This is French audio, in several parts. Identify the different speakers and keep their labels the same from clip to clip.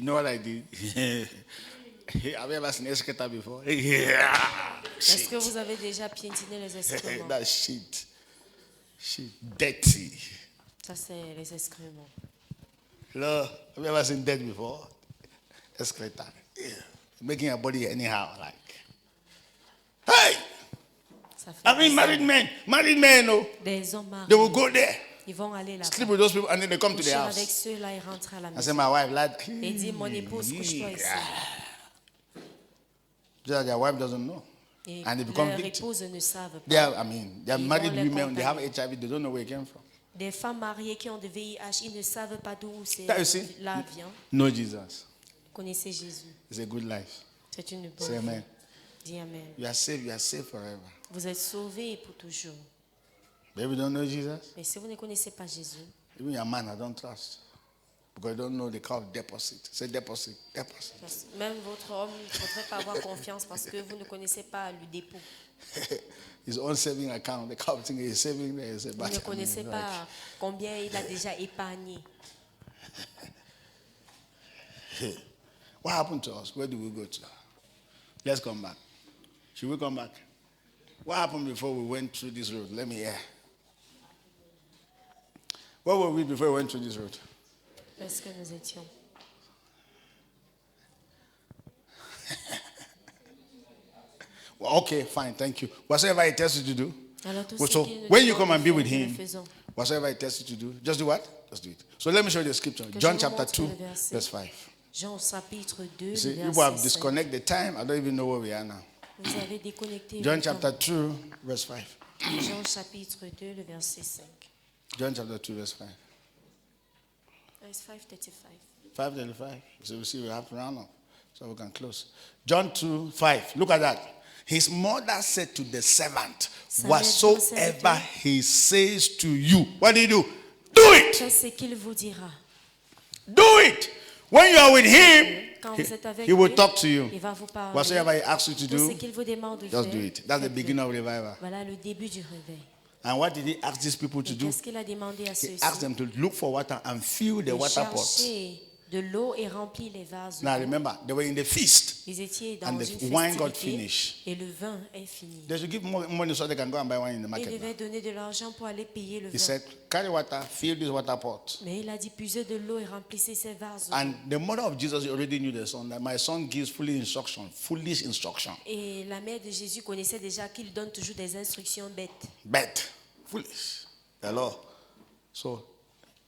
Speaker 1: know what I did? Have you ever seen excreta before? Yeah.
Speaker 2: Est-ce que vous avez déjà piétiné les excréments?
Speaker 1: That shit. Shit. Dirty.
Speaker 2: Ça, c'est les excréments.
Speaker 1: Hello? Have you ever seen death before? Excreta. Yeah. Making your body anyhow. Like, hey!
Speaker 2: Ça fait
Speaker 1: I mean, married men, no.
Speaker 2: des hommes mariés.
Speaker 1: They will go there,
Speaker 2: Ils vont aller là-bas.
Speaker 1: sleep with those people, and then they come to the
Speaker 2: Coucher avec
Speaker 1: house.
Speaker 2: ceux-là et rentrer à la
Speaker 1: I
Speaker 2: maison.
Speaker 1: say, my wife, lad.
Speaker 2: Et dit, mon épouse, couche-toi ici.
Speaker 1: Just that their wife doesn't know.
Speaker 2: Et
Speaker 1: And they become
Speaker 2: leurs
Speaker 1: victims.
Speaker 2: épouses ne savent
Speaker 1: They
Speaker 2: pas.
Speaker 1: are, they are
Speaker 2: Ils
Speaker 1: married
Speaker 2: vont les
Speaker 1: women, they have
Speaker 2: accompagner.
Speaker 1: HIV, they don't know where it came from.
Speaker 2: Des femmes mariées qui ont de VIH, ils ne savent pas d'où
Speaker 1: That you see?
Speaker 2: là vient.
Speaker 1: Know Jesus.
Speaker 2: Connaissez Jésus.
Speaker 1: It's a good life.
Speaker 2: C'est une bonne
Speaker 1: Say
Speaker 2: vie.
Speaker 1: amen.
Speaker 2: Dis Amen.
Speaker 1: You are saved forever.
Speaker 2: Vous êtes sauvés pour toujours.
Speaker 1: But if you don't know Jesus,
Speaker 2: Mais si vous ne connaissez pas Jésus,
Speaker 1: even your man, I don't trust. Because you don't know the call deposit. Say deposit.
Speaker 2: même votre homme, il ne faudrait pas avoir confiance parce que vous ne connaissez pas le dépôt.
Speaker 1: His own saving account, the call thing is saving there.
Speaker 2: Vous ne connaissez pas combien il a déjà épargné.
Speaker 1: What happened to us? Where do we go to? Let's come back. Should we come back? What happened before we went through this road? Let me hear. Where were we before we went through this road?
Speaker 2: Est-ce que nous étions?
Speaker 1: Well, okay, fine, thank you. Whatsoever he tells you to do.
Speaker 2: Alors, tout
Speaker 1: Well,
Speaker 2: ce
Speaker 1: so
Speaker 2: qu'il nous
Speaker 1: when you
Speaker 2: demande
Speaker 1: come and
Speaker 2: de
Speaker 1: be
Speaker 2: faire,
Speaker 1: with
Speaker 2: nous le
Speaker 1: him,
Speaker 2: faisons.
Speaker 1: whatsoever he tells you to do, just do what? Just do it. So let me show you the scripture.
Speaker 2: Que
Speaker 1: John
Speaker 2: je vous
Speaker 1: chapter
Speaker 2: montre
Speaker 1: 2,
Speaker 2: le verset.
Speaker 1: verse 5.
Speaker 2: Jean chapitre 2,
Speaker 1: You
Speaker 2: le
Speaker 1: see, people
Speaker 2: verset
Speaker 1: have
Speaker 2: 5.
Speaker 1: disconnected the time. I don't even know where we are now.
Speaker 2: Vous avez déconnecté
Speaker 1: John
Speaker 2: le temps.
Speaker 1: chapter 2, verse 5.
Speaker 2: Jean chapitre 2, le verset 5.
Speaker 1: John chapter 2, verse 5.
Speaker 2: It's 5:35.
Speaker 1: 5:35. So we see we have to round up so we can close. John 2, 5. Look at that. His mother said to the servant, whatsoever he says to you, what do you do? Do it.
Speaker 2: Faites ce qu'il vous dira.
Speaker 1: Do it. When you are with him,
Speaker 2: Quand vous êtes avec
Speaker 1: he will
Speaker 2: lui,
Speaker 1: talk to you.
Speaker 2: il va vous parler.
Speaker 1: Whatsoever he asks you to
Speaker 2: Tout ce
Speaker 1: do,
Speaker 2: qu'il vous demande de
Speaker 1: just
Speaker 2: faire,
Speaker 1: do it. That's the
Speaker 2: faites-le.
Speaker 1: beginning of revival.
Speaker 2: Voilà le début du réveil.
Speaker 1: And what did he ask these people to
Speaker 2: Et
Speaker 1: do?
Speaker 2: qu'est-ce qu'il a demandé à
Speaker 1: He
Speaker 2: ceux-ci?
Speaker 1: asked them to look for water and fill the
Speaker 2: De
Speaker 1: water pots.
Speaker 2: chercher de l'eau et remplir les vases.
Speaker 1: Now remember, they were in the feast.
Speaker 2: Ils étaient dans
Speaker 1: And the
Speaker 2: une
Speaker 1: wine got
Speaker 2: festivité
Speaker 1: finished.
Speaker 2: et le vin est fini.
Speaker 1: They should give more money so they can go and buy wine in the
Speaker 2: Il
Speaker 1: market.
Speaker 2: devait donner de l'argent pour aller payer le
Speaker 1: He
Speaker 2: vin.
Speaker 1: said, carry water, fill this water pot.
Speaker 2: Mais il a dit puisez de l'eau et remplissez ces vases.
Speaker 1: And the mother of Jesus already knew the son, that my son gives foolish instruction.
Speaker 2: Et la mère de Jésus connaissait déjà qu'il donne toujours des instructions bêtes.
Speaker 1: But foolish. The Lord. So,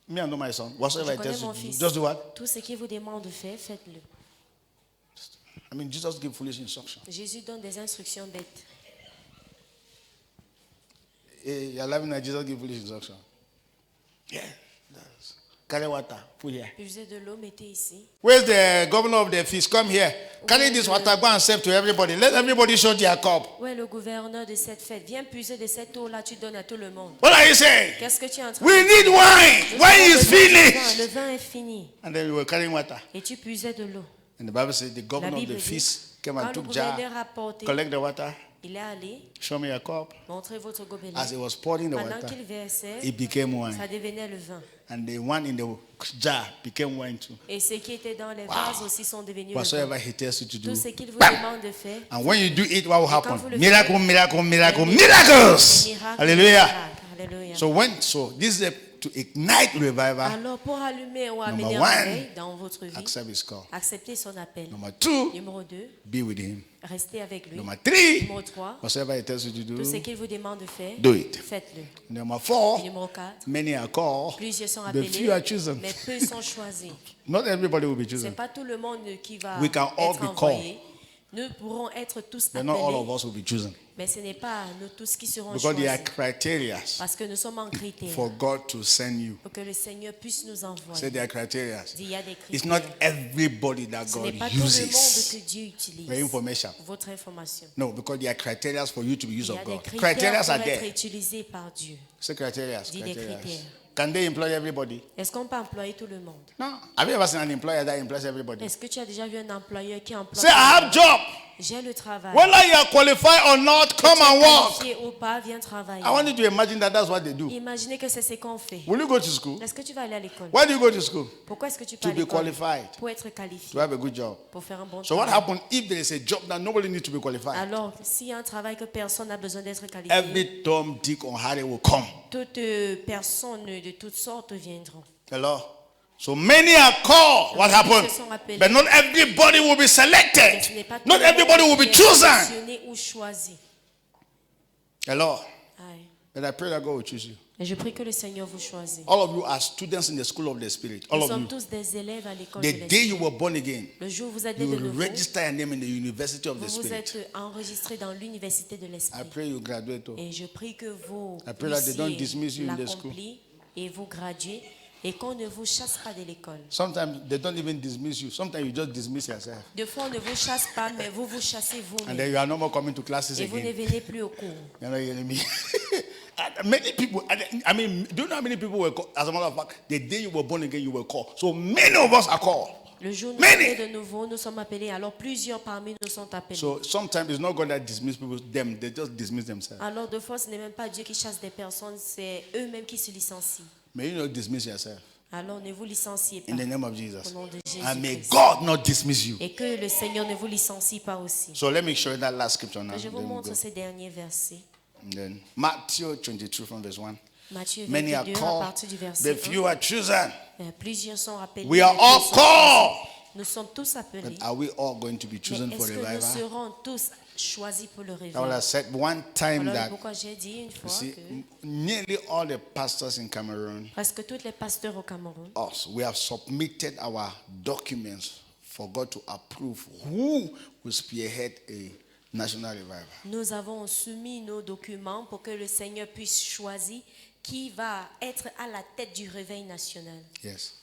Speaker 1: me and my son, whatsoever
Speaker 2: Je
Speaker 1: he
Speaker 2: connais
Speaker 1: tells you
Speaker 2: mon
Speaker 1: to do,
Speaker 2: fils.
Speaker 1: just do what?
Speaker 2: Tout ce qu'il vous demande de faire, faites-le.
Speaker 1: I mean, Jesus gave foolish instruction.
Speaker 2: Jésus donne des instructions bêtes.
Speaker 1: You're laughing at Jesus give foolish instruction. Yeah. That's. Carry water, put here.
Speaker 2: Puisez de l'eau, mettez ici.
Speaker 1: Where's the governor of the feast? Come here. Carry this water, go and serve to everybody. Let everybody show their cup.
Speaker 2: Où est le gouverneur de cette fête? Viens puiser de cette eau-là, tu donnes à tout le monde.
Speaker 1: What are you saying?
Speaker 2: Qu'est-ce que tu es en train
Speaker 1: We
Speaker 2: de
Speaker 1: need
Speaker 2: dire?
Speaker 1: wine.
Speaker 2: Nous
Speaker 1: Wine
Speaker 2: avons
Speaker 1: is
Speaker 2: besoin du vin.
Speaker 1: finished.
Speaker 2: Le vin est fini.
Speaker 1: And then we were carrying water.
Speaker 2: Et tu puisais de l'eau.
Speaker 1: And the Bible says the
Speaker 2: La
Speaker 1: governor of
Speaker 2: Bible
Speaker 1: the
Speaker 2: dit,
Speaker 1: feast came and
Speaker 2: quand le
Speaker 1: took jar,
Speaker 2: gouverneur a porté,
Speaker 1: collect the water,
Speaker 2: il est allé
Speaker 1: show me a cup.
Speaker 2: montrer votre gobelet.
Speaker 1: As he was pouring the
Speaker 2: Pendant
Speaker 1: water,
Speaker 2: qu'il versait,
Speaker 1: it became wine.
Speaker 2: ça devenait le vin.
Speaker 1: And the one in the jar became wine too.
Speaker 2: Et ceux qui étaient dans les vases aussi sont devenus le
Speaker 1: Whatsoever
Speaker 2: vin.
Speaker 1: he tells you to do.
Speaker 2: Tout ce qu'il vous
Speaker 1: Bam!
Speaker 2: demande de faire,
Speaker 1: And when you do it, what will
Speaker 2: quand
Speaker 1: happen?
Speaker 2: vous le
Speaker 1: Miracle,
Speaker 2: faites,
Speaker 1: miracle, miracle,
Speaker 2: des
Speaker 1: miracles.
Speaker 2: miracles,
Speaker 1: Hallelujah.
Speaker 2: miracles. Alléluia.
Speaker 1: So this is to ignite revival.
Speaker 2: Alors pour allumer ou amener
Speaker 1: Number
Speaker 2: un
Speaker 1: one,
Speaker 2: réveil dans votre vie,
Speaker 1: Accept his call.
Speaker 2: acceptez son appel.
Speaker 1: Number 2,
Speaker 2: Numéro 2,
Speaker 1: be with him.
Speaker 2: restez avec lui.
Speaker 1: Number 3,
Speaker 2: Numéro 3,
Speaker 1: whatsoever he tells you to
Speaker 2: tout ce
Speaker 1: do,
Speaker 2: qu'il vous demande de faire,
Speaker 1: do it.
Speaker 2: faites-le.
Speaker 1: Number 4,
Speaker 2: Numéro 4,
Speaker 1: many are called,
Speaker 2: plusieurs sont
Speaker 1: but
Speaker 2: appelés,
Speaker 1: few are chosen.
Speaker 2: mais peu sont choisis.
Speaker 1: Not everybody will be
Speaker 2: Ce n'est
Speaker 1: chosen,
Speaker 2: pas tout le monde qui va
Speaker 1: We can all
Speaker 2: être
Speaker 1: be
Speaker 2: envoyé. Nous pourrons être tous
Speaker 1: but not all of
Speaker 2: appelés,
Speaker 1: us will be chosen.
Speaker 2: mais ce n'est pas nous tous qui serons
Speaker 1: Because there are
Speaker 2: choisis.
Speaker 1: criteria
Speaker 2: Parce que nous sommes en critère
Speaker 1: for God to send you.
Speaker 2: pour que le Seigneur puisse nous
Speaker 1: Say
Speaker 2: envoyer.
Speaker 1: there are criteria.
Speaker 2: Il y a des
Speaker 1: It's
Speaker 2: critères.
Speaker 1: not everybody that
Speaker 2: Ce
Speaker 1: God
Speaker 2: n'est pas tout le monde
Speaker 1: uses.
Speaker 2: que Dieu utilise.
Speaker 1: For information.
Speaker 2: Votre information.
Speaker 1: No, because there are criteria for you to be used
Speaker 2: Il y a
Speaker 1: of
Speaker 2: des
Speaker 1: God.
Speaker 2: critères
Speaker 1: Criteria
Speaker 2: pour
Speaker 1: are
Speaker 2: être
Speaker 1: there.
Speaker 2: utilisés par Dieu.
Speaker 1: Say criteria.
Speaker 2: Dis des critères.
Speaker 1: Can they employ everybody?
Speaker 2: Est-ce qu'on peut employer tout le monde?
Speaker 1: No. Have you ever seen an employer that employs everybody?
Speaker 2: Est-ce que tu as déjà vu un employeur qui emploie
Speaker 1: Say, I have job.
Speaker 2: J'ai le travail.
Speaker 1: Whether you are qualified or not, come
Speaker 2: Tu es
Speaker 1: and work.
Speaker 2: qualifié ou pas, viens travailler.
Speaker 1: I want you to imagine that that's what they do.
Speaker 2: Imaginez que c'est ce qu'on fait.
Speaker 1: Will you go to school?
Speaker 2: Est-ce que tu vas aller à l'école?
Speaker 1: Why do you go to school?
Speaker 2: Pourquoi est-ce que tu
Speaker 1: To
Speaker 2: vas à
Speaker 1: be
Speaker 2: l'école?
Speaker 1: qualified,
Speaker 2: Pour être qualifié,
Speaker 1: to have a good job.
Speaker 2: pour faire un bon
Speaker 1: So what
Speaker 2: travail.
Speaker 1: happens if there is a job that nobody needs to be qualified?
Speaker 2: Alors, s'il y a un travail que personne n'a besoin d'être qualifié,
Speaker 1: Every Tom, Dick, or Harry will come.
Speaker 2: toutes personnes de toutes sortes viendront.
Speaker 1: Hello? So many are called. What happens? But not everybody will be
Speaker 2: Mais ce
Speaker 1: selected.
Speaker 2: n'est pas tout
Speaker 1: Not
Speaker 2: le monde
Speaker 1: everybody will be
Speaker 2: qui est
Speaker 1: chosen.
Speaker 2: sélectionné ou choisi.
Speaker 1: Hello?
Speaker 2: Aye.
Speaker 1: But I pray that God will choose you.
Speaker 2: Et je prie que le Seigneur vous choisisse.
Speaker 1: All of you are students in the school of the Spirit. All
Speaker 2: Nous
Speaker 1: of
Speaker 2: sommes
Speaker 1: you.
Speaker 2: tous des élèves à l'école
Speaker 1: The
Speaker 2: de
Speaker 1: day
Speaker 2: l'Esprit.
Speaker 1: you were born again,
Speaker 2: Le jour où vous êtes
Speaker 1: you
Speaker 2: né de
Speaker 1: will
Speaker 2: nouveau,
Speaker 1: register your name in the University of the
Speaker 2: vous vous
Speaker 1: Spirit.
Speaker 2: êtes enregistré dans l'université de
Speaker 1: I
Speaker 2: l'Esprit.
Speaker 1: pray you graduate. Oh.
Speaker 2: Et je prie que vous
Speaker 1: I pray that they don't dismiss
Speaker 2: puissiez
Speaker 1: you in the school.
Speaker 2: l'accomplir et vous graduez et qu'on ne vous chasse pas de l'école.
Speaker 1: Sometimes they don't even dismiss you. Sometimes you just dismiss yourself.
Speaker 2: Des fois, on ne vous chasse pas, mais vous vous chassez
Speaker 1: And
Speaker 2: vous-même.
Speaker 1: then you are no more coming to classes
Speaker 2: Et vous ne
Speaker 1: again.
Speaker 2: venez plus au cours.
Speaker 1: You're not hearing me. Many people, I mean, do you know how many people were called? As a matter of fact, the day you were born again, you were called. So many of us are called.
Speaker 2: Le jour où nous
Speaker 1: Many.
Speaker 2: sommes de nouveau, nous sommes appelés. Alors plusieurs parmi nous sont appelés.
Speaker 1: So sometimes it's not God that dismisses people, them, they just dismiss themselves.
Speaker 2: Alors deux fois, ce n'est même pas Dieu qui chasse des personnes, c'est eux-mêmes qui se licencient.
Speaker 1: May you not dismiss yourself
Speaker 2: Alors ne vous licenciez pas.
Speaker 1: in the name of
Speaker 2: Au
Speaker 1: Jesus.
Speaker 2: nom de
Speaker 1: And may
Speaker 2: Jésus-Christ.
Speaker 1: God not dismiss you.
Speaker 2: Et que le Seigneur ne vous licencie pas aussi.
Speaker 1: So let me show you that last scripture now.
Speaker 2: Je vous
Speaker 1: Then we
Speaker 2: montre
Speaker 1: go.
Speaker 2: ces derniers versets.
Speaker 1: And then Matthew 22 from verse 1.
Speaker 2: Matthieu
Speaker 1: Many are
Speaker 2: 22 à
Speaker 1: called,
Speaker 2: partir du verset
Speaker 1: but
Speaker 2: 1.
Speaker 1: few are chosen.
Speaker 2: Plusieurs sont appelés.
Speaker 1: We are
Speaker 2: mais peu
Speaker 1: all
Speaker 2: sont
Speaker 1: called.
Speaker 2: choisis. Nous sommes tous appelés.
Speaker 1: But are we all going to be
Speaker 2: Mais
Speaker 1: chosen for
Speaker 2: est-ce que nous
Speaker 1: revival?
Speaker 2: serons tous choisis pour le
Speaker 1: I would
Speaker 2: réveil?
Speaker 1: have said one time
Speaker 2: Voilà
Speaker 1: that,
Speaker 2: pourquoi j'ai dit une
Speaker 1: you
Speaker 2: fois
Speaker 1: see,
Speaker 2: que
Speaker 1: nearly all the pastors in Cameroon,
Speaker 2: presque tous les pasteurs au Cameroun,
Speaker 1: us, we have submitted our documents for God to approve who will spearhead a national revival.
Speaker 2: nous avons soumis nos documents pour que le Seigneur puisse choisir qui va être à la tête du réveil national.
Speaker 1: Yes.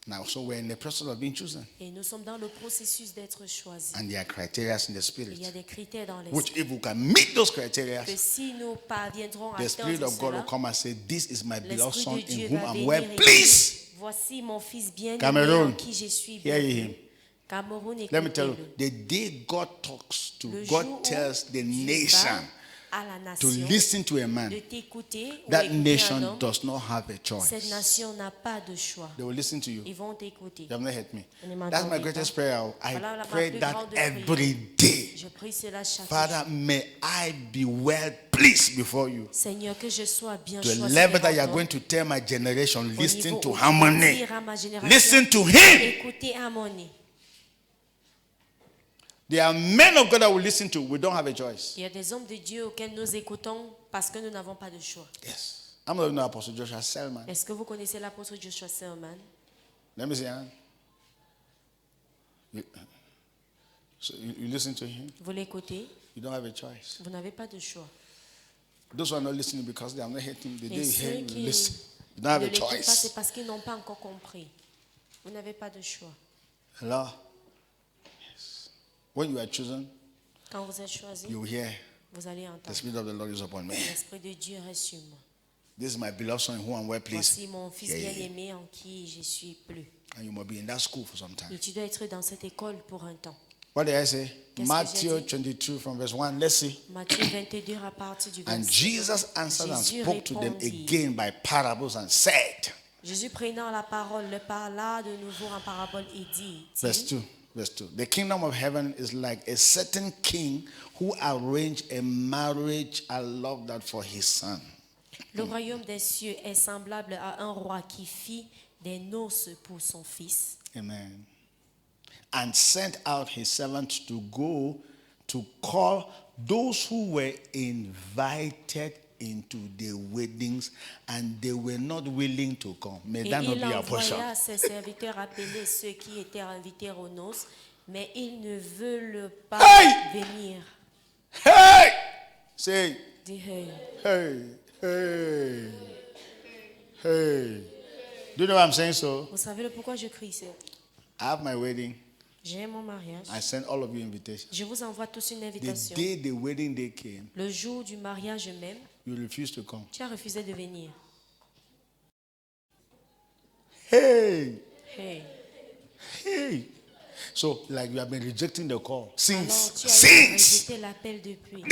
Speaker 1: Now, so we're in the process of being chosen.
Speaker 2: Et nous sommes dans le processus d'être choisis.
Speaker 1: And there are criteria in the
Speaker 2: Il y a
Speaker 1: spirit.
Speaker 2: des critères dans
Speaker 1: Which,
Speaker 2: l'esprit.
Speaker 1: if we can meet those criteria,
Speaker 2: Que si nous parviendrons à
Speaker 1: the Spirit
Speaker 2: atteindre
Speaker 1: of God will
Speaker 2: cela,
Speaker 1: come and say, "This is my beloved
Speaker 2: l'Esprit
Speaker 1: Son
Speaker 2: de Dieu
Speaker 1: in whom
Speaker 2: va
Speaker 1: I'm
Speaker 2: venir
Speaker 1: well
Speaker 2: et
Speaker 1: pleased."
Speaker 2: dire, voici mon fils bien-aimé
Speaker 1: Cameroun,
Speaker 2: en qui je suis
Speaker 1: hear
Speaker 2: bien.
Speaker 1: him.
Speaker 2: Cameroun,
Speaker 1: Let me tell you,
Speaker 2: écoutez-le.
Speaker 1: the day God talks to,
Speaker 2: Le jour où
Speaker 1: God tells the
Speaker 2: Dieu
Speaker 1: nation
Speaker 2: parle à la
Speaker 1: to
Speaker 2: nation
Speaker 1: listen to a
Speaker 2: de
Speaker 1: man,
Speaker 2: t'écouter ou
Speaker 1: that
Speaker 2: écouter un
Speaker 1: nation
Speaker 2: homme,
Speaker 1: does not have a
Speaker 2: cette
Speaker 1: choice.
Speaker 2: nation n'a pas de choix.
Speaker 1: They will listen to you.
Speaker 2: Ils vont t'écouter.
Speaker 1: You have not heard me.
Speaker 2: Ne m'entendez
Speaker 1: That's my
Speaker 2: pas.
Speaker 1: greatest prayer.
Speaker 2: Voilà
Speaker 1: I
Speaker 2: ma
Speaker 1: pray
Speaker 2: plus
Speaker 1: that
Speaker 2: grande
Speaker 1: every
Speaker 2: prière.
Speaker 1: day.
Speaker 2: Je prie cela chaque
Speaker 1: Father,
Speaker 2: jour.
Speaker 1: may I be well pleased before you.
Speaker 2: Seigneur, que je sois bien
Speaker 1: To a
Speaker 2: choisi
Speaker 1: level that you are
Speaker 2: devant toi.
Speaker 1: going to tell my generation,
Speaker 2: Au
Speaker 1: listen
Speaker 2: niveau
Speaker 1: to
Speaker 2: où tu
Speaker 1: harmony.
Speaker 2: vas dire à ma génération,
Speaker 1: Listen to him.
Speaker 2: écoutez harmonie.
Speaker 1: There are men of God that will listen to. We don't have a choice.
Speaker 2: Il y a des hommes de Dieu auxquels nous écoutons parce que nous n'avons pas de choix.
Speaker 1: Yes. I'm not know Apostle Joshua Selman.
Speaker 2: Est-ce que vous connaissez l'apôtre Joshua Selman?
Speaker 1: Let me see. So you listen to him.
Speaker 2: Vous l'écoutez?
Speaker 1: You don't have a choice.
Speaker 2: Vous n'avez pas de choix.
Speaker 1: Those who are not listening because they have not heard him, the day
Speaker 2: Et
Speaker 1: you hear
Speaker 2: ceux
Speaker 1: him,
Speaker 2: qui
Speaker 1: you listen. You don't
Speaker 2: ne
Speaker 1: have a
Speaker 2: l'écoutent pas, c'est
Speaker 1: choice.
Speaker 2: parce qu'ils n'ont pas encore compris. Vous n'avez pas de choix.
Speaker 1: Hello? Yes. When you are chosen,
Speaker 2: Quand vous êtes choisi,
Speaker 1: you will hear
Speaker 2: vous allez
Speaker 1: the
Speaker 2: entendre.
Speaker 1: Spirit of the Lord is upon me.
Speaker 2: L'Esprit de Dieu reste sur moi.
Speaker 1: This is my beloved Son in whom I'm well pleased.
Speaker 2: Voici mon fils
Speaker 1: Yeah, yeah.
Speaker 2: bien-aimé en qui je suis plu.
Speaker 1: And you must be in that school for some time.
Speaker 2: Et tu dois être dans cette école pour un temps.
Speaker 1: What did I say?
Speaker 2: Qu'est-ce que
Speaker 1: Matthew
Speaker 2: j'ai dit?
Speaker 1: 22 from verse 1. Let's see.
Speaker 2: Matthieu 22 à partir du
Speaker 1: And
Speaker 2: verset.
Speaker 1: Jesus answered and
Speaker 2: Jésus
Speaker 1: spoke to them
Speaker 2: répondit.
Speaker 1: again by parables and said,
Speaker 2: Jésus prenant la parole, le parla de nouveau en parabole et dit,
Speaker 1: verse 2. Verse 2. The kingdom of heaven is like a certain king who arranged a marriage. I love that for his son.
Speaker 2: le royaume des cieux est semblable à un roi qui fit des noces pour son fils
Speaker 1: Amen. And sent out his servants to go to call those who were invited into the weddings, and they were not willing to come. May
Speaker 2: et
Speaker 1: that not
Speaker 2: il
Speaker 1: be our portion.
Speaker 2: envoya ses serviteurs appeler ceux qui étaient invités aux noces, mais ils ne veulent pas
Speaker 1: Hey!
Speaker 2: venir.
Speaker 1: Hey! Say,
Speaker 2: Dis, hey.
Speaker 1: hey, hey, hey. Do you know what I'm saying? So,
Speaker 2: Vous savez le pourquoi je crie? C'est,
Speaker 1: I have my wedding.
Speaker 2: j'ai mon mariage.
Speaker 1: I send all of you invitations.
Speaker 2: Je vous envoie tous une
Speaker 1: The
Speaker 2: invitation.
Speaker 1: day the wedding day came,
Speaker 2: Le jour du mariage même,
Speaker 1: you refused to come.
Speaker 2: tu as refusé de venir.
Speaker 1: Hey,
Speaker 2: Hey.
Speaker 1: hey. So, like you have been rejecting the call
Speaker 2: Alors,
Speaker 1: since.
Speaker 2: tu as
Speaker 1: Since.
Speaker 2: rejeté l'appel depuis.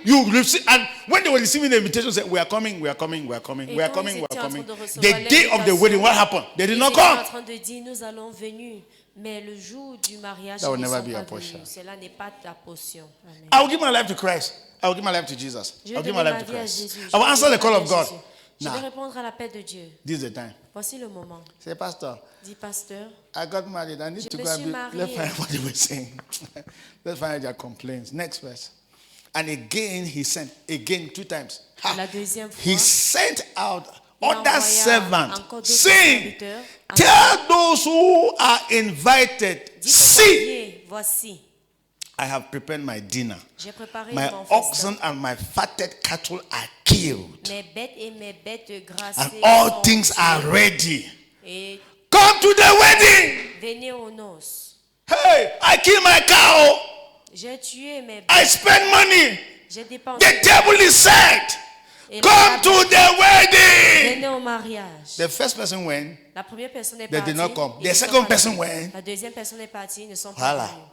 Speaker 1: You receive, and when they were receiving the invitation, they said, we are coming, we are coming, we are coming,
Speaker 2: Et
Speaker 1: we are
Speaker 2: quand
Speaker 1: coming,
Speaker 2: ils
Speaker 1: we are
Speaker 2: étaient en
Speaker 1: coming.
Speaker 2: train de recevoir
Speaker 1: The day of the
Speaker 2: l'invitation,
Speaker 1: wedding, what happened? They did
Speaker 2: ils
Speaker 1: not
Speaker 2: étaient en
Speaker 1: come.
Speaker 2: train de dire, nous allons venir. Mais le jour du mariage,
Speaker 1: That will
Speaker 2: ils ne
Speaker 1: never
Speaker 2: sont
Speaker 1: be
Speaker 2: pas
Speaker 1: a portion.
Speaker 2: venus. Cela n'est pas ta portion. Amen.
Speaker 1: I will give my life to Christ. I will give my life to Jesus.
Speaker 2: Je
Speaker 1: I
Speaker 2: vais
Speaker 1: will give
Speaker 2: donner
Speaker 1: my
Speaker 2: ma
Speaker 1: life to
Speaker 2: vie à
Speaker 1: Christ.
Speaker 2: Jésus.
Speaker 1: I will answer the call of God.
Speaker 2: Je vais
Speaker 1: Now,
Speaker 2: répondre à l'appel de Dieu.
Speaker 1: this is the time.
Speaker 2: Voici le moment.
Speaker 1: Say, Pastor,
Speaker 2: Dis, pasteur,
Speaker 1: I got married. I need
Speaker 2: Je
Speaker 1: to
Speaker 2: me
Speaker 1: go and
Speaker 2: suis
Speaker 1: be.
Speaker 2: marié.
Speaker 1: Let's find out what they were saying. Let's find out their complaints. Next verse. And again, he sent. Again, 2 times. Ha.
Speaker 2: la deuxième fois,
Speaker 1: He sent out
Speaker 2: il
Speaker 1: other
Speaker 2: envoya
Speaker 1: servants,
Speaker 2: encore d'autres
Speaker 1: saying,
Speaker 2: serviteurs.
Speaker 1: tell those who are invited,
Speaker 2: Dis aux
Speaker 1: see,
Speaker 2: conviés, voici,
Speaker 1: I have prepared my dinner.
Speaker 2: j'ai préparé
Speaker 1: My
Speaker 2: mon festin.
Speaker 1: oxen and my fatted cattle are killed,
Speaker 2: Mes bêtes et mes bêtes
Speaker 1: and
Speaker 2: grassées
Speaker 1: all
Speaker 2: sont
Speaker 1: things are
Speaker 2: tuées.
Speaker 1: ready.
Speaker 2: Et
Speaker 1: Come to the wedding.
Speaker 2: venez aux noces.
Speaker 1: Hey, I kill my cow.
Speaker 2: J'ai tué mes
Speaker 1: I
Speaker 2: bêtes.
Speaker 1: spend money.
Speaker 2: J'ai dépensé.
Speaker 1: The table is set.
Speaker 2: Et la
Speaker 1: Come
Speaker 2: table-
Speaker 1: to the wedding.
Speaker 2: Venez au mariage.
Speaker 1: The first person went.
Speaker 2: La première personne est
Speaker 1: They
Speaker 2: partie.
Speaker 1: did not come.
Speaker 2: ils
Speaker 1: The
Speaker 2: ne sont
Speaker 1: second
Speaker 2: pas
Speaker 1: person
Speaker 2: venus.
Speaker 1: went.
Speaker 2: La deuxième personne est partie, ils ne sont
Speaker 1: Voilà.
Speaker 2: pas venus.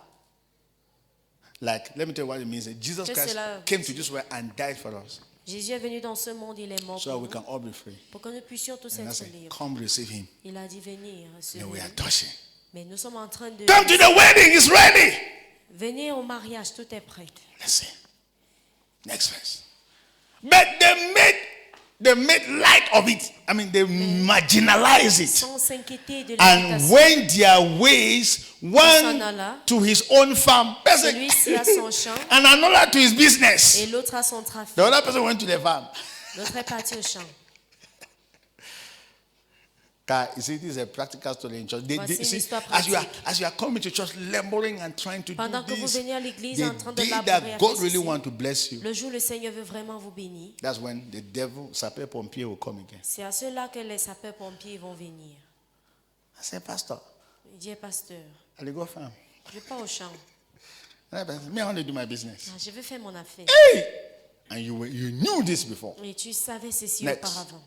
Speaker 1: Like, let me tell you what it means. Jesus
Speaker 2: Que
Speaker 1: Christ
Speaker 2: cela-
Speaker 1: came to this world and died for us,
Speaker 2: Jésus est venu dans ce monde, il est mort
Speaker 1: so
Speaker 2: pour
Speaker 1: we
Speaker 2: nous,
Speaker 1: can all be free.
Speaker 2: pour que nous puissions tous
Speaker 1: And I
Speaker 2: être
Speaker 1: said,
Speaker 2: libres.
Speaker 1: come receive him.
Speaker 2: Il a dit venir,
Speaker 1: And we are
Speaker 2: recevez.
Speaker 1: touching.
Speaker 2: Mais nous sommes en train de
Speaker 1: Come to the wedding. It's ready.
Speaker 2: venir au mariage, tout est prêt.
Speaker 1: Let's see. Next verse. But they made light of it. I mean, they marginalized it.
Speaker 2: Sans s'inquiéter de
Speaker 1: And
Speaker 2: l'invitation.
Speaker 1: went their ways, one
Speaker 2: s'en alla.
Speaker 1: to his own farm, person,
Speaker 2: Celui-ci a son champ
Speaker 1: and another to his business.
Speaker 2: et l'autre a son trafic.
Speaker 1: The other person went to the farm.
Speaker 2: L'autre est parti au champ.
Speaker 1: God, you see, this is a practical story in church.
Speaker 2: Voici
Speaker 1: You see,
Speaker 2: une histoire
Speaker 1: as you
Speaker 2: pratique.
Speaker 1: are coming to church, laboring and trying to
Speaker 2: Pendant
Speaker 1: do
Speaker 2: que vous
Speaker 1: this,
Speaker 2: venez à l'église
Speaker 1: the
Speaker 2: en train de
Speaker 1: day
Speaker 2: laborer
Speaker 1: that
Speaker 2: à
Speaker 1: God
Speaker 2: faire
Speaker 1: really
Speaker 2: ceci,
Speaker 1: want to bless you,
Speaker 2: le jour où le Seigneur veut vraiment vous bénir,
Speaker 1: that's when the devil, sapeur-pompier, will come again.
Speaker 2: c'est à cela que les sapeurs-pompiers vont venir.
Speaker 1: I said, Pastor,
Speaker 2: Il dit, pasteur,
Speaker 1: I'll go farm.
Speaker 2: je vais pas au champ.
Speaker 1: And I said, me, I want to do my business.
Speaker 2: Ah, je vais faire mon affaire.
Speaker 1: Hey! And you knew this before.
Speaker 2: Et tu savais ceci
Speaker 1: Next.
Speaker 2: auparavant.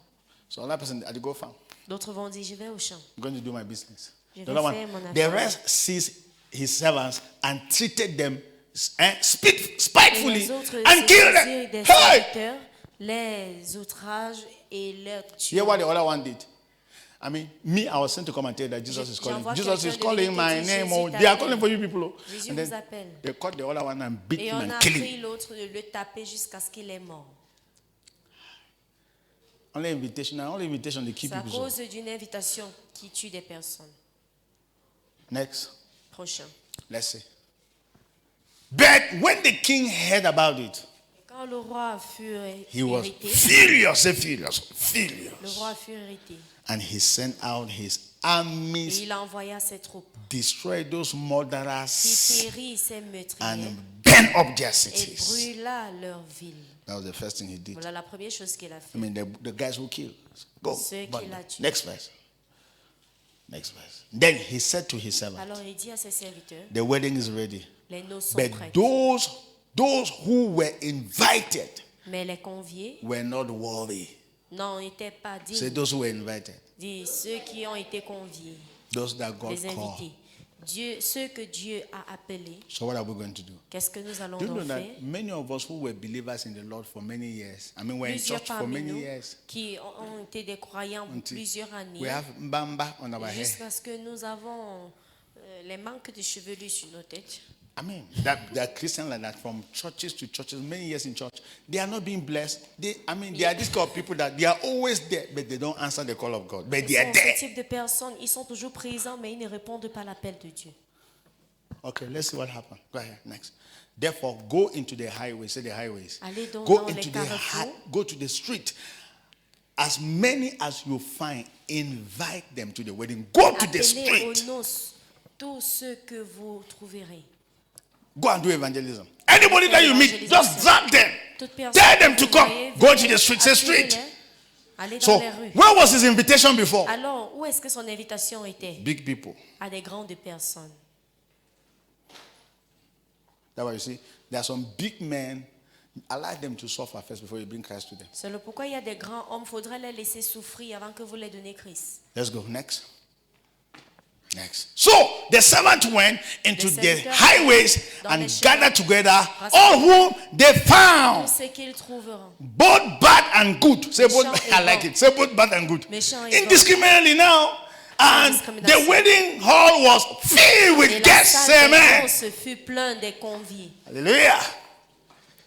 Speaker 1: So another person, I'll go farm.
Speaker 2: D'autres vont dire, je vais au champ.
Speaker 1: I'm going to do my business.
Speaker 2: Je
Speaker 1: The
Speaker 2: vais
Speaker 1: other
Speaker 2: faire
Speaker 1: one,
Speaker 2: mon
Speaker 1: the
Speaker 2: affaire.
Speaker 1: rest sees his servants and treated them
Speaker 2: Et
Speaker 1: spitefully
Speaker 2: les autres
Speaker 1: and
Speaker 2: se
Speaker 1: killed
Speaker 2: saisirent
Speaker 1: them.
Speaker 2: des
Speaker 1: Hey!
Speaker 2: serviteurs, les outrages et les tuent.
Speaker 1: Hear what the other one did. I mean, me, I was sent to come and tell you that Jesus is calling.
Speaker 2: J'envoie
Speaker 1: Jesus is
Speaker 2: quelqu'un de
Speaker 1: calling
Speaker 2: venir
Speaker 1: my
Speaker 2: te dire,
Speaker 1: name.
Speaker 2: Jésus
Speaker 1: Oh, they are
Speaker 2: t'appelle.
Speaker 1: calling for you people. Oh.
Speaker 2: Jésus
Speaker 1: And
Speaker 2: vous
Speaker 1: then
Speaker 2: appelle.
Speaker 1: they caught the other one and beat
Speaker 2: Et
Speaker 1: him
Speaker 2: on
Speaker 1: and
Speaker 2: a
Speaker 1: killed
Speaker 2: pris
Speaker 1: him.
Speaker 2: l'autre de le taper jusqu'à ce qu'il est mort.
Speaker 1: Only invitation to keep
Speaker 2: C'est à
Speaker 1: people.
Speaker 2: cause d'une invitation qui tue des personnes.
Speaker 1: Next,
Speaker 2: Prochain.
Speaker 1: let's see. But when the king heard about it,
Speaker 2: Quand le roi fut
Speaker 1: he was
Speaker 2: irrité,
Speaker 1: furious,
Speaker 2: le
Speaker 1: furious.
Speaker 2: roi fut irrité
Speaker 1: And he sent out his
Speaker 2: et
Speaker 1: armies,
Speaker 2: il envoya ses troupes
Speaker 1: destroyed those
Speaker 2: qui
Speaker 1: murderers,
Speaker 2: périt ses meurtriers
Speaker 1: and burned up their
Speaker 2: et
Speaker 1: cities.
Speaker 2: brûla leur ville.
Speaker 1: That was the first thing he did.
Speaker 2: Voilà la première chose qu'il a
Speaker 1: I
Speaker 2: fait.
Speaker 1: mean, the guys who killed. Go.
Speaker 2: Ceux
Speaker 1: burn
Speaker 2: qui
Speaker 1: them.
Speaker 2: l'a tué.
Speaker 1: Next verse. Next verse. Then he said to his servant,
Speaker 2: Alors il dit à ses serviteurs,
Speaker 1: the wedding is ready.
Speaker 2: les noces sont
Speaker 1: But
Speaker 2: prêtes.
Speaker 1: those who were invited
Speaker 2: Mais les conviés
Speaker 1: were not worthy.
Speaker 2: n'étaient pas
Speaker 1: Say
Speaker 2: dignes.
Speaker 1: those who were invited.
Speaker 2: Dis ceux qui ont été conviés,
Speaker 1: Those that God
Speaker 2: les
Speaker 1: called.
Speaker 2: invités. Ceux que Dieu a appelés,
Speaker 1: So what are we going to do?
Speaker 2: qu'est-ce que nous allons
Speaker 1: Do you know
Speaker 2: donc
Speaker 1: that
Speaker 2: faire?
Speaker 1: many of us who were believers in the Lord for many years, I mean, we're in
Speaker 2: Plusieurs
Speaker 1: church for
Speaker 2: parmi
Speaker 1: many
Speaker 2: nous
Speaker 1: years,
Speaker 2: qui ont été des croyants pour
Speaker 1: until
Speaker 2: plusieurs années,
Speaker 1: we have mbamba on our head.
Speaker 2: jusqu'à ce que nous avons les manques de chevelus sur nos têtes.
Speaker 1: I mean, that Christians like that from churches to churches, many years in church, they are not being blessed. They are this kind of people that they are always there, but they don't answer the call of God. But they
Speaker 2: Ce
Speaker 1: are
Speaker 2: sont
Speaker 1: there.
Speaker 2: ce type de personnes, ils sont toujours présents, mais ils ne répondent pas à l'appel de Dieu.
Speaker 1: Okay, let's see what happened. Go ahead, next. Therefore, go into the highways. Say the highways.
Speaker 2: Allez donc
Speaker 1: Go
Speaker 2: dans les
Speaker 1: into the
Speaker 2: carrefours.
Speaker 1: go to the street. As many as you find, invite them to the wedding. Go to the
Speaker 2: Appelez aux
Speaker 1: street.
Speaker 2: noces tous ceux que vous trouverez.
Speaker 1: Go and do evangelism. Anybody that you meet, just drag them.
Speaker 2: Toute personne
Speaker 1: Tell them
Speaker 2: que
Speaker 1: to
Speaker 2: vous
Speaker 1: come.
Speaker 2: voyez,
Speaker 1: Go to
Speaker 2: venez,
Speaker 1: the street. Say street.
Speaker 2: appelez-les. Allez dans
Speaker 1: So,
Speaker 2: les rues.
Speaker 1: where was his invitation before?
Speaker 2: Alors, où est-ce que son invitation était?
Speaker 1: Big people.
Speaker 2: À des grandes personnes.
Speaker 1: That's why you see, there are some big men. Allow them to suffer first before you bring Christ to them.
Speaker 2: C'est le pourquoi il y a des grands hommes, il faudrait les laisser souffrir avant que vous les donnez Christ.
Speaker 1: Let's go next. Next. So the servant went into
Speaker 2: Le
Speaker 1: the
Speaker 2: serviteur
Speaker 1: highways
Speaker 2: dans
Speaker 1: and
Speaker 2: les chemins,
Speaker 1: gathered together all whom they
Speaker 2: Tout
Speaker 1: found,
Speaker 2: ce qu'ils trouveront.
Speaker 1: both bad and good. Say both.
Speaker 2: Méchant et
Speaker 1: I like
Speaker 2: bon.
Speaker 1: it. Say both bad and good.
Speaker 2: Méchant et bon.
Speaker 1: Indiscriminately now, and the wedding hall was filled
Speaker 2: Et
Speaker 1: with
Speaker 2: la
Speaker 1: guests.
Speaker 2: salle
Speaker 1: Say
Speaker 2: des
Speaker 1: amen.
Speaker 2: noces fut plein des conviés.
Speaker 1: Hallelujah.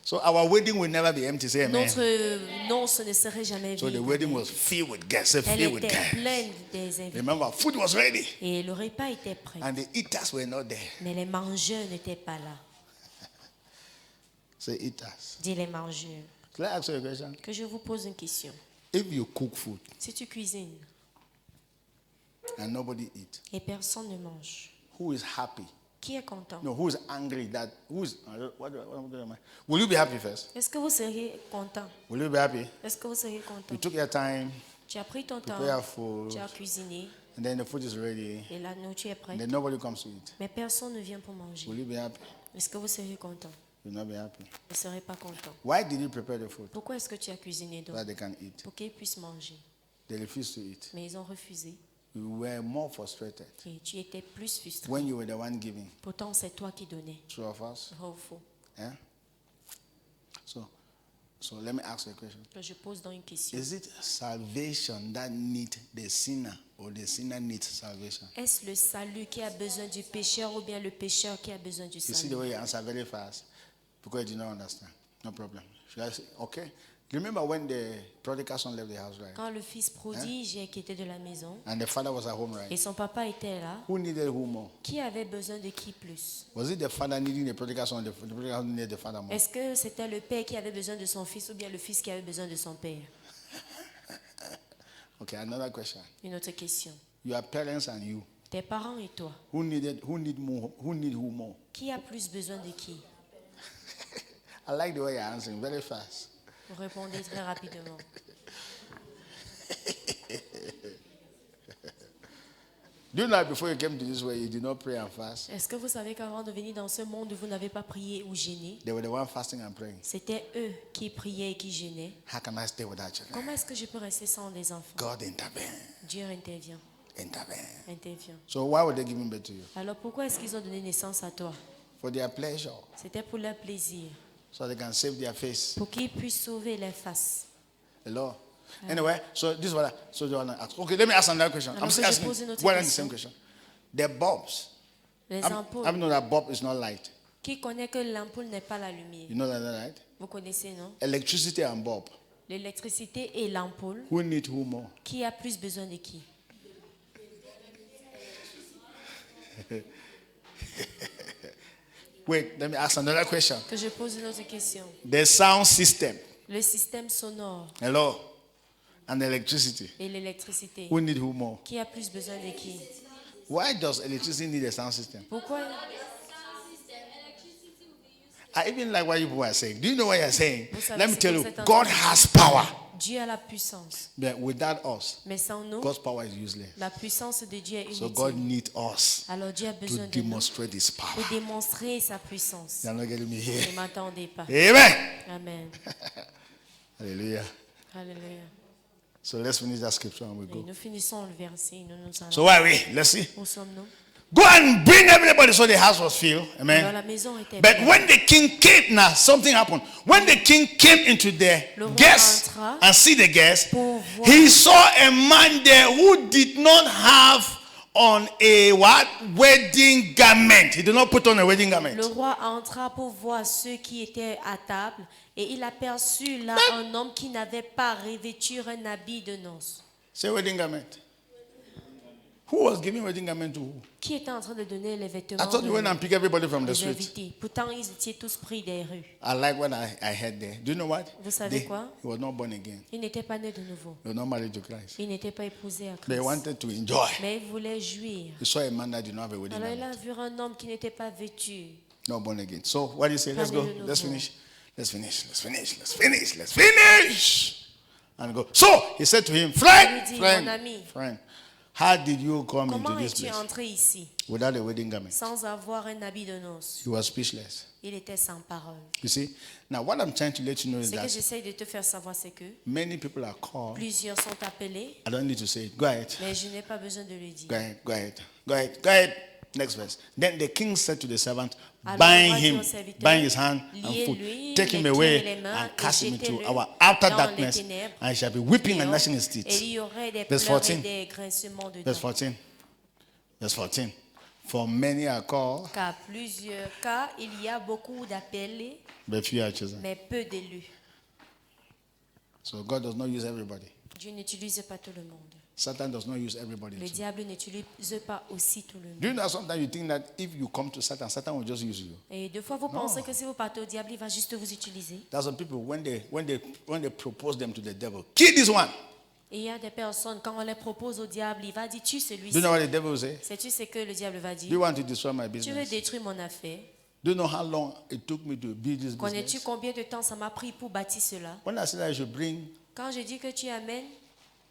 Speaker 1: So our wedding will never be empty. Say amen.
Speaker 2: Notre noce ne serait jamais
Speaker 1: So the
Speaker 2: vide.
Speaker 1: wedding was filled with guests. Say
Speaker 2: Elle
Speaker 1: filled with
Speaker 2: était
Speaker 1: guests.
Speaker 2: pleine des invités.
Speaker 1: Remember, food was ready,
Speaker 2: Et le repas était prêt.
Speaker 1: and the eaters were not there.
Speaker 2: Mais les mangeurs n'étaient pas là.
Speaker 1: Say eaters.
Speaker 2: Dis les mangeurs.
Speaker 1: Can I ask you a question?
Speaker 2: Que je vous pose une question.
Speaker 1: If you cook food
Speaker 2: Si tu cuisines
Speaker 1: and nobody eat,
Speaker 2: et personne ne mange,
Speaker 1: who is happy?
Speaker 2: qui est content?
Speaker 1: No, who is angry? That who is? What am I? Will you be happy first?
Speaker 2: Est-ce que vous seriez content?
Speaker 1: Will you be happy?
Speaker 2: Est-ce que vous seriez content?
Speaker 1: You took your time,
Speaker 2: Tu as pris ton temps,
Speaker 1: prepare food,
Speaker 2: tu as cuisiné
Speaker 1: and then the food is ready,
Speaker 2: et la nourriture est
Speaker 1: and
Speaker 2: prête.
Speaker 1: then nobody comes to eat.
Speaker 2: Mais personne ne vient pour manger.
Speaker 1: Will you be happy?
Speaker 2: Est-ce que vous seriez content?
Speaker 1: You'll not be happy.
Speaker 2: Vous ne serez pas content.
Speaker 1: Why did you prepare the food?
Speaker 2: Pourquoi est-ce que tu as cuisiné
Speaker 1: So
Speaker 2: donc?
Speaker 1: that they can eat.
Speaker 2: Pour qu'ils puissent manger.
Speaker 1: They refused to eat.
Speaker 2: Mais ils ont refusé.
Speaker 1: You were more frustrated
Speaker 2: Et tu étais plus frustré.
Speaker 1: when you were the one giving.
Speaker 2: Pourtant, c'est toi qui donnais.
Speaker 1: True of us?
Speaker 2: Vrai ou faux?
Speaker 1: Yeah? So let me ask you a question.
Speaker 2: Que je pose dans une question.
Speaker 1: Is it salvation that needs the sinner, or the sinner needs salvation?
Speaker 2: Est-ce le salut qui a besoin du pécheur ou bien le pécheur qui a besoin du
Speaker 1: You see the
Speaker 2: salut?
Speaker 1: way you answer very fast because you did not understand. No problem. Should I say, okay? Remember when the prodigal son left the house, right?
Speaker 2: Quand le fils prodige est quitté de la maison
Speaker 1: And the father was at home,
Speaker 2: et
Speaker 1: right?
Speaker 2: son papa était là,
Speaker 1: Who needed who more?
Speaker 2: qui avait besoin de qui plus?
Speaker 1: Was it the father needing the prodigal son, or the prodigal son needed the father more?
Speaker 2: Est-ce que c'était le père qui avait besoin de son fils ou bien le fils qui avait besoin de son père?
Speaker 1: Okay, another question.
Speaker 2: Une autre question.
Speaker 1: Your parents and you,
Speaker 2: Tes parents et toi,
Speaker 1: who need more? Who need who more?
Speaker 2: qui a plus besoin de qui?
Speaker 1: I like the way you're answering very fast.
Speaker 2: Vous répondez très rapidement.
Speaker 1: Do you know that before you came to this way, you did not pray and fast?
Speaker 2: Est-ce que vous savez qu'avant de venir dans ce monde, vous n'avez pas prié ou gêné?
Speaker 1: They were the one fasting and praying.
Speaker 2: C'était eux qui priaient et qui gênaient.
Speaker 1: How can I stay without children?
Speaker 2: Comment est-ce que je peux rester sans des enfants?
Speaker 1: God intervene.
Speaker 2: Dieu intervient, intervient.
Speaker 1: So why would they give birth to you?
Speaker 2: Alors pourquoi est-ce qu'ils ont donné naissance à toi?
Speaker 1: For their pleasure.
Speaker 2: C'était pour leur plaisir,
Speaker 1: So they can save their face.
Speaker 2: pour qu'ils puissent sauver leur face.
Speaker 1: Hello? Anyway, so this is what so you want to ask. Okay, let me ask another question.
Speaker 2: Alors
Speaker 1: I'm
Speaker 2: que
Speaker 1: still
Speaker 2: je
Speaker 1: asking.
Speaker 2: pose une autre
Speaker 1: Well, the
Speaker 2: question.
Speaker 1: same question. The bulbs.
Speaker 2: Les
Speaker 1: I
Speaker 2: ampoules.
Speaker 1: know that bulb is not light.
Speaker 2: Qui connaît que l'ampoule n'est pas la lumière?
Speaker 1: You know that, right?
Speaker 2: Vous connaissez, non?
Speaker 1: Electricity and bulb.
Speaker 2: L'électricité et l'ampoule.
Speaker 1: Who need who more?
Speaker 2: Qui a plus besoin de qui?
Speaker 1: Wait, let me ask another question.
Speaker 2: Que je pose une autre question.
Speaker 1: The sound system.
Speaker 2: Le système sonore
Speaker 1: Hello? And electricity.
Speaker 2: et l'électricité.
Speaker 1: Who need who more?
Speaker 2: Qui a plus besoin de qui?
Speaker 1: Why does electricity need a sound system?
Speaker 2: Pourquoi?
Speaker 1: I even like what you people are saying. Do you know what you're saying?
Speaker 2: Vous savez
Speaker 1: Let me
Speaker 2: ce
Speaker 1: tell
Speaker 2: que
Speaker 1: you,
Speaker 2: vous êtes en
Speaker 1: God
Speaker 2: train de
Speaker 1: has power.
Speaker 2: Dieu a la puissance.
Speaker 1: But without us,
Speaker 2: Mais sans nous,
Speaker 1: God's power is useless.
Speaker 2: la puissance de Dieu est
Speaker 1: So God
Speaker 2: inutile.
Speaker 1: needs us
Speaker 2: Alors Dieu a
Speaker 1: to
Speaker 2: besoin de nous
Speaker 1: demonstrate His power.
Speaker 2: pour démontrer sa puissance.
Speaker 1: You're not getting me
Speaker 2: Ne
Speaker 1: here.
Speaker 2: m'attendez pas.
Speaker 1: Amen.
Speaker 2: Amen.
Speaker 1: Hallelujah.
Speaker 2: Alléluia.
Speaker 1: So let's finish that scripture and we
Speaker 2: Et
Speaker 1: go.
Speaker 2: nous finissons le verset. Nous nous allons.
Speaker 1: So where are we? Let's see.
Speaker 2: Où sommes-nous?
Speaker 1: Go and bring everybody. So the house was filled.
Speaker 2: Alors
Speaker 1: Amen.
Speaker 2: la maison était
Speaker 1: But
Speaker 2: pleine.
Speaker 1: when the king came, now something happened. When the king came into the
Speaker 2: Le roi
Speaker 1: guests
Speaker 2: entra
Speaker 1: and see the guests,
Speaker 2: pour voir.
Speaker 1: he saw a man there who did not have on a what? Wedding garment. He did not put on a wedding garment.
Speaker 2: Le roi entra pour voir ceux qui étaient à table et il aperçut là un homme qui n'avait pas revêtu un habit de noces.
Speaker 1: Say wedding garment. Who was giving wedding garment to who?
Speaker 2: Qui était en train de donner les
Speaker 1: I
Speaker 2: vêtements
Speaker 1: thought you went and pick everybody from the
Speaker 2: des
Speaker 1: street.
Speaker 2: invités. Pourtant, ils étaient tous pris des rues.
Speaker 1: I like what I heard there. Do you know what?
Speaker 2: Vous savez quoi?
Speaker 1: He was not born again.
Speaker 2: Ils n'étaient pas nés de nouveau.
Speaker 1: He was not married to Christ.
Speaker 2: Ils n'étaient pas épousés à
Speaker 1: But he
Speaker 2: Christ.
Speaker 1: wanted to enjoy.
Speaker 2: Mais ils voulaient jouir.
Speaker 1: He saw a man that did not have a wedding
Speaker 2: Alors il
Speaker 1: garment.
Speaker 2: a vu un homme qui n'était pas vêtu.
Speaker 1: Not born again. So what do you say? Let's go.
Speaker 2: Pas né de
Speaker 1: Let's
Speaker 2: nouveau.
Speaker 1: finish. Let's finish. Let's finish. Let's finish. Let's finish. And go. So he said to him,
Speaker 2: Il
Speaker 1: friend,
Speaker 2: lui dit,
Speaker 1: friend,
Speaker 2: mon ami.
Speaker 1: friend, how did you come into
Speaker 2: Comment
Speaker 1: this
Speaker 2: es-tu
Speaker 1: place?
Speaker 2: entré ici?
Speaker 1: without a wedding garment.
Speaker 2: sans avoir un habit de noces.
Speaker 1: He was speechless.
Speaker 2: Il était sans parole.
Speaker 1: You see? Now, what I'm trying to let you know is
Speaker 2: Ce que
Speaker 1: that
Speaker 2: j'essaye de te faire savoir, c'est que
Speaker 1: many people are called.
Speaker 2: plusieurs sont appelés,
Speaker 1: I don't need to say it. Go ahead.
Speaker 2: mais je n'ai pas besoin de le dire.
Speaker 1: Go ahead. Go ahead. Go ahead. Go ahead. Next verse. Then the king said to the servant,
Speaker 2: Alors,
Speaker 1: bind
Speaker 2: le roi dit
Speaker 1: him,
Speaker 2: au serviteur,
Speaker 1: bind his hand and foot,
Speaker 2: liez-lui
Speaker 1: take him
Speaker 2: les pieds
Speaker 1: away
Speaker 2: et les mains
Speaker 1: and
Speaker 2: et
Speaker 1: cast him into
Speaker 2: jetez-le
Speaker 1: our outer
Speaker 2: dans les
Speaker 1: darkness,
Speaker 2: ténèbres.
Speaker 1: and he shall be weeping and
Speaker 2: Et
Speaker 1: gnashing his
Speaker 2: il
Speaker 1: teeth.
Speaker 2: y aurait des
Speaker 1: Verse
Speaker 2: pleurs
Speaker 1: 14.
Speaker 2: et des grincements de
Speaker 1: Verse
Speaker 2: dents.
Speaker 1: 14. Verse 14. For many are called,
Speaker 2: Car plusieurs cas, il y a beaucoup d'appelés,
Speaker 1: but few are chosen.
Speaker 2: mais peu d'élus.
Speaker 1: So God does not use everybody.
Speaker 2: Dieu n'utilise pas tout le monde.
Speaker 1: Satan does not use everybody.
Speaker 2: Le
Speaker 1: too.
Speaker 2: diable n'utilise pas aussi tout le monde.
Speaker 1: Do you know sometimes you think that if you come to Satan, Satan will just use you?
Speaker 2: Et deux fois, vous pensez que si vous partez au diable, il va juste vous utiliser.
Speaker 1: There's some people when they propose them to the devil, kill this one.
Speaker 2: Et il y a des personnes, quand on les propose au diable, il va dire, tue
Speaker 1: Do
Speaker 2: celui-ci.
Speaker 1: you know what the devil will say?
Speaker 2: Sais-tu ce que le diable va
Speaker 1: Do you
Speaker 2: dire?
Speaker 1: want to destroy my
Speaker 2: Tu veux
Speaker 1: business?
Speaker 2: détruire mon affaire.
Speaker 1: Do you know how long it took me to build this
Speaker 2: Connais-tu
Speaker 1: business?
Speaker 2: combien de temps ça m'a pris pour bâtir cela?
Speaker 1: When I said I should bring
Speaker 2: Quand je dis que tu amènes,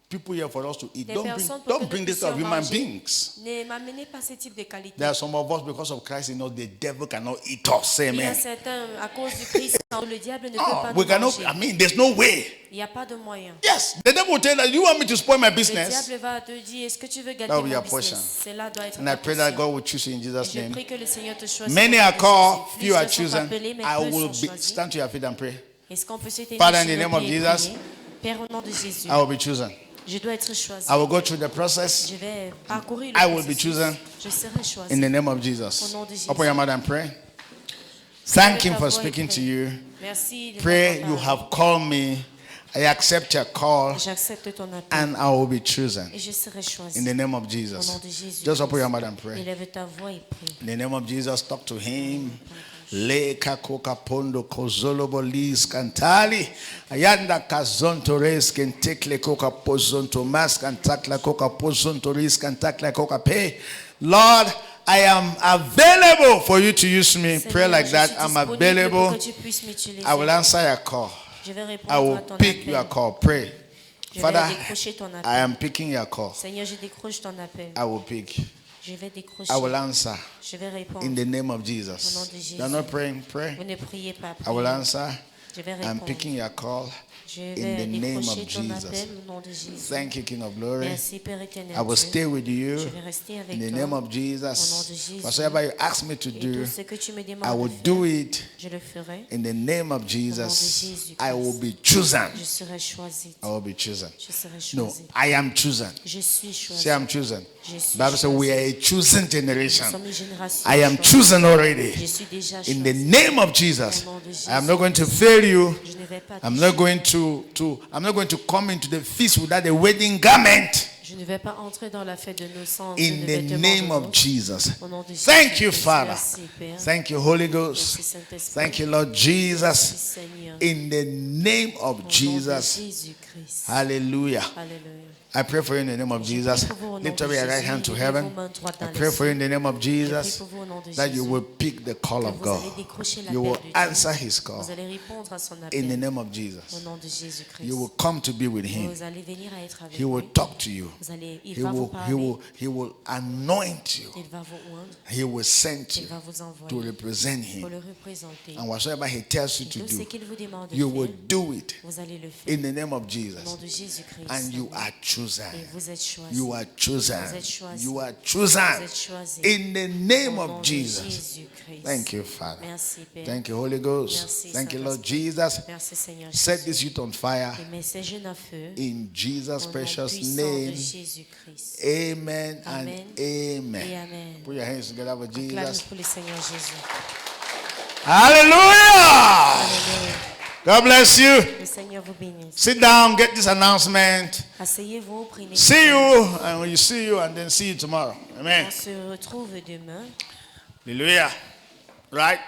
Speaker 1: people here for us to eat,
Speaker 2: des
Speaker 1: don't
Speaker 2: personnes pour
Speaker 1: don't
Speaker 2: que
Speaker 1: bring
Speaker 2: nous
Speaker 1: this sort of
Speaker 2: puissions
Speaker 1: human
Speaker 2: manger,
Speaker 1: beings.
Speaker 2: ne m'amenez pas ce type de qualité.
Speaker 1: There are some of us because of Christ in us, the devil cannot eat us. Say
Speaker 2: Il y a
Speaker 1: amen.
Speaker 2: certains, à cause du Christ, le diable ne peut
Speaker 1: Oh,
Speaker 2: pas
Speaker 1: we
Speaker 2: nous
Speaker 1: cannot.
Speaker 2: manger.
Speaker 1: I mean, there's no way.
Speaker 2: Il n'y a pas de moyen.
Speaker 1: Yes, the devil will tell us, you want me to spoil my
Speaker 2: Le
Speaker 1: business,
Speaker 2: diable va te dire, est-ce que tu veux gâter
Speaker 1: That will be
Speaker 2: mon
Speaker 1: your portion.
Speaker 2: business? Cela doit être
Speaker 1: and I
Speaker 2: ta
Speaker 1: pray that
Speaker 2: portion.
Speaker 1: God will choose you in Jesus'
Speaker 2: Je
Speaker 1: name.
Speaker 2: prie que le Seigneur te choisisse.
Speaker 1: Many are called, few
Speaker 2: Plusieurs
Speaker 1: are
Speaker 2: sont
Speaker 1: chosen.
Speaker 2: appelés, mais
Speaker 1: I
Speaker 2: peu
Speaker 1: will
Speaker 2: sont
Speaker 1: be
Speaker 2: choisis.
Speaker 1: stand to your feet and pray.
Speaker 2: Est-ce qu'on peut se tenir
Speaker 1: Father, in
Speaker 2: sur
Speaker 1: the
Speaker 2: nos
Speaker 1: name of
Speaker 2: pieds et
Speaker 1: Jesus,
Speaker 2: prier? Père, au nom de Jésus,
Speaker 1: I will be chosen.
Speaker 2: je dois être choisi.
Speaker 1: I will go through the process
Speaker 2: Je vais parcourir
Speaker 1: I
Speaker 2: le
Speaker 1: will be
Speaker 2: processus.
Speaker 1: chosen
Speaker 2: Je serai choisi.
Speaker 1: in the name of
Speaker 2: Au
Speaker 1: Jesus.
Speaker 2: nom de Jésus.
Speaker 1: Open your mouth and pray. Thank
Speaker 2: Lève
Speaker 1: Him
Speaker 2: ta
Speaker 1: for
Speaker 2: voix et
Speaker 1: speaking
Speaker 2: prie.
Speaker 1: to you.
Speaker 2: Merci de
Speaker 1: Pray
Speaker 2: m'avoir
Speaker 1: you
Speaker 2: parlé.
Speaker 1: have called me. I accept your call
Speaker 2: J'accepte ton appel
Speaker 1: and I will be chosen
Speaker 2: et je serai choisi.
Speaker 1: in the name of
Speaker 2: Au nom
Speaker 1: Jesus.
Speaker 2: de Jésus.
Speaker 1: Just open your mouth and pray.
Speaker 2: Élève ta voix et prie.
Speaker 1: In the name of Jesus, talk to Him. Leka koka pondo kozolobo lis kantali ayanda kazonto res kentekle koka pozonto mas kantakla koka pozonto ris kantakla koka pe. Lord, I am available for you to use me. Pray
Speaker 2: Seigneur,
Speaker 1: like
Speaker 2: je
Speaker 1: that.
Speaker 2: suis
Speaker 1: I'm
Speaker 2: disponible
Speaker 1: available.
Speaker 2: pour que tu puisses m'utiliser.
Speaker 1: I will answer your call.
Speaker 2: Je vais
Speaker 1: I
Speaker 2: répondre
Speaker 1: will
Speaker 2: à ton
Speaker 1: pick
Speaker 2: appel.
Speaker 1: your call. Pray.
Speaker 2: Je
Speaker 1: Father,
Speaker 2: vais décrocher ton appel.
Speaker 1: I am picking your call.
Speaker 2: Seigneur, je décroche ton appel.
Speaker 1: I will pick.
Speaker 2: Je vais décrocher.
Speaker 1: I will answer
Speaker 2: Je vais répondre.
Speaker 1: in the name of
Speaker 2: Au nom
Speaker 1: Jesus.
Speaker 2: de Jésus.
Speaker 1: You're not praying, pray.
Speaker 2: Vous ne priez pas.
Speaker 1: I will
Speaker 2: priez.
Speaker 1: answer.
Speaker 2: Je vais
Speaker 1: I'm
Speaker 2: répondre.
Speaker 1: picking your call
Speaker 2: Je
Speaker 1: in
Speaker 2: vais
Speaker 1: the name
Speaker 2: décrocher
Speaker 1: of
Speaker 2: ton
Speaker 1: Jesus.
Speaker 2: appel au nom de Jésus.
Speaker 1: Thank you, King of Glory.
Speaker 2: Merci Père éternel.
Speaker 1: I will
Speaker 2: Dieu.
Speaker 1: stay with you
Speaker 2: Je vais rester avec
Speaker 1: in the
Speaker 2: toi.
Speaker 1: name of
Speaker 2: Au nom de
Speaker 1: Jesus.
Speaker 2: Jésus.
Speaker 1: Whatsoever you ask me to
Speaker 2: Et
Speaker 1: do,
Speaker 2: tout ce que tu me
Speaker 1: I
Speaker 2: demandes
Speaker 1: will
Speaker 2: de faire,
Speaker 1: do it
Speaker 2: je le ferai.
Speaker 1: in the name of Jesus. I will be chosen.
Speaker 2: Je serai choisi.
Speaker 1: I will be chosen.
Speaker 2: Je serai
Speaker 1: No,
Speaker 2: choisi.
Speaker 1: I am chosen.
Speaker 2: Je suis choisi.
Speaker 1: Say I'm chosen.
Speaker 2: Je suis
Speaker 1: Bible says we
Speaker 2: choisi.
Speaker 1: are a chosen
Speaker 2: Nous
Speaker 1: generation.
Speaker 2: sommes une génération
Speaker 1: I am
Speaker 2: choisie.
Speaker 1: chosen
Speaker 2: Je
Speaker 1: already.
Speaker 2: suis déjà
Speaker 1: In the
Speaker 2: choisi.
Speaker 1: name of Jesus.
Speaker 2: Au nom de Jésus.
Speaker 1: I am not going to fail you.
Speaker 2: Je ne vais pas
Speaker 1: I'm
Speaker 2: toucher.
Speaker 1: not going to come into the feast without a wedding garment.
Speaker 2: Je ne vais pas entrer dans la fête de naissance
Speaker 1: In
Speaker 2: de
Speaker 1: the
Speaker 2: vêtements
Speaker 1: name
Speaker 2: de
Speaker 1: of
Speaker 2: noces.
Speaker 1: Jesus.
Speaker 2: Au nom de Jésus.
Speaker 1: Thank you, Father.
Speaker 2: Merci, Père.
Speaker 1: Thank you, Holy Ghost.
Speaker 2: Merci, Saint-Esprit.
Speaker 1: Thank you, Lord
Speaker 2: Merci,
Speaker 1: Jesus.
Speaker 2: Seigneur.
Speaker 1: In the name of
Speaker 2: Au nom de
Speaker 1: Jesus.
Speaker 2: Jésus-Christ.
Speaker 1: Hallelujah.
Speaker 2: Alléluia.
Speaker 1: I pray for you in the name of Jesus.
Speaker 2: prie pour vous au nom
Speaker 1: Lift
Speaker 2: de
Speaker 1: up your right
Speaker 2: Jésus.
Speaker 1: hand to
Speaker 2: Levez
Speaker 1: heaven.
Speaker 2: vos mains droites
Speaker 1: I
Speaker 2: dans
Speaker 1: pray
Speaker 2: les
Speaker 1: for you in the name of
Speaker 2: Je prie
Speaker 1: Jesus
Speaker 2: pour vous au nom de
Speaker 1: that you
Speaker 2: Jésus.
Speaker 1: will pick the call
Speaker 2: Que
Speaker 1: of
Speaker 2: vous
Speaker 1: God.
Speaker 2: allez décrocher
Speaker 1: You
Speaker 2: l'appel
Speaker 1: will
Speaker 2: de Dieu.
Speaker 1: answer his call
Speaker 2: Vous allez répondre à son
Speaker 1: in the
Speaker 2: appel.
Speaker 1: name of
Speaker 2: Au
Speaker 1: Jesus.
Speaker 2: nom de Jésus-Christ.
Speaker 1: You will come to be with him.
Speaker 2: Vous allez venir à être avec
Speaker 1: He will
Speaker 2: lui.
Speaker 1: talk to you.
Speaker 2: Il
Speaker 1: He
Speaker 2: va vous
Speaker 1: will,
Speaker 2: parler.
Speaker 1: he will anoint you.
Speaker 2: Il va vous oindre.
Speaker 1: He will send
Speaker 2: Il
Speaker 1: you
Speaker 2: va vous
Speaker 1: to
Speaker 2: envoyer
Speaker 1: represent
Speaker 2: pour
Speaker 1: him.
Speaker 2: le représenter.
Speaker 1: And whatsoever he tells you
Speaker 2: Et
Speaker 1: to
Speaker 2: tout ce
Speaker 1: do,
Speaker 2: qu'il vous demande de
Speaker 1: you will
Speaker 2: faire,
Speaker 1: do it
Speaker 2: vous allez le faire.
Speaker 1: in the name of
Speaker 2: Au nom
Speaker 1: Jesus.
Speaker 2: de Jésus-Christ.
Speaker 1: And you are chosen.
Speaker 2: Et vous êtes choisis.
Speaker 1: You are chosen.
Speaker 2: Vous êtes choisis.
Speaker 1: You are
Speaker 2: Vous
Speaker 1: chosen
Speaker 2: êtes choisis.
Speaker 1: in the name
Speaker 2: Au nom
Speaker 1: of
Speaker 2: de
Speaker 1: Jesus.
Speaker 2: Jésus-Christ.
Speaker 1: Thank you, Father.
Speaker 2: Merci, Père.
Speaker 1: Thank you, Holy Ghost.
Speaker 2: Merci,
Speaker 1: Thank you, Lord
Speaker 2: Saint-Esprit.
Speaker 1: Jesus.
Speaker 2: Merci, Seigneur
Speaker 1: Set
Speaker 2: Jésus.
Speaker 1: this youth on fire
Speaker 2: Et mets ces jeunes à feu.
Speaker 1: in Jesus'
Speaker 2: Au nom
Speaker 1: precious
Speaker 2: puissant de
Speaker 1: name.
Speaker 2: Jésus-Christ.
Speaker 1: Amen and
Speaker 2: Amen.
Speaker 1: amen.
Speaker 2: Et Amen.
Speaker 1: Put your hands together for
Speaker 2: Acclame
Speaker 1: Jesus.
Speaker 2: pour le Seigneur Jésus.
Speaker 1: Hallelujah.
Speaker 2: Alléluia.
Speaker 1: God bless you.
Speaker 2: Le Seigneur vous bénisse.
Speaker 1: Sit down, get this announcement.
Speaker 2: Asseyez-vous, priez.
Speaker 1: See you, and when you see you, and then see you tomorrow. Amen.
Speaker 2: On se retrouve demain.
Speaker 1: Hallelujah. Right?